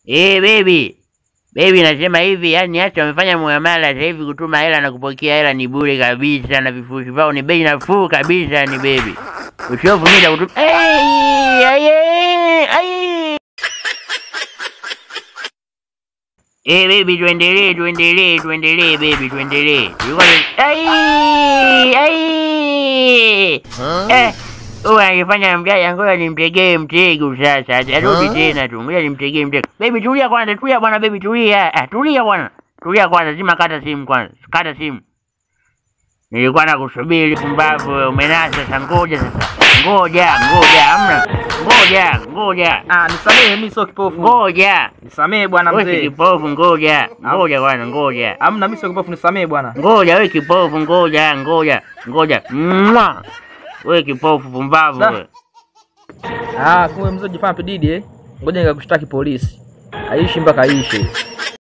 Baby. Baby nasema hivi, yani hata wamefanya muamala sasa hivi kutuma hela na kupokea hela ni bure kabisa na vifurushi vyao ni bei nafuu kabisa ni baby. Usiofu mida kutuma. Baby tuendelee baby tuendelee. Angefanya mjaya ngoja nimtegee mtego sasa. Arudi tena tu. Ngoja nimtegee mtego. Baby tulia kwanza, tulia bwana baby tulia. Tulia bwana. Tulia kwanza, zima kata simu kwanza. Kata simu. Nilikuwa nakusubiri pumbavu, umenasa sasa ngoja sasa. Ngoja, amna. Ngoja. Nisamehe mimi sio kipofu. Ngoja. Nisamehe bwana mzee. Wewe kipofu ngoja. Ngoja bwana ngoja. Hamna mimi sio kipofu nisamehe bwana. Ngoja wewe kipofu ngoja. Wewe kipofu pumbavu wewe. Kumbe mzee jifanya pididi Ngoja nikakushtaki polisi. Aishi mpaka aishi.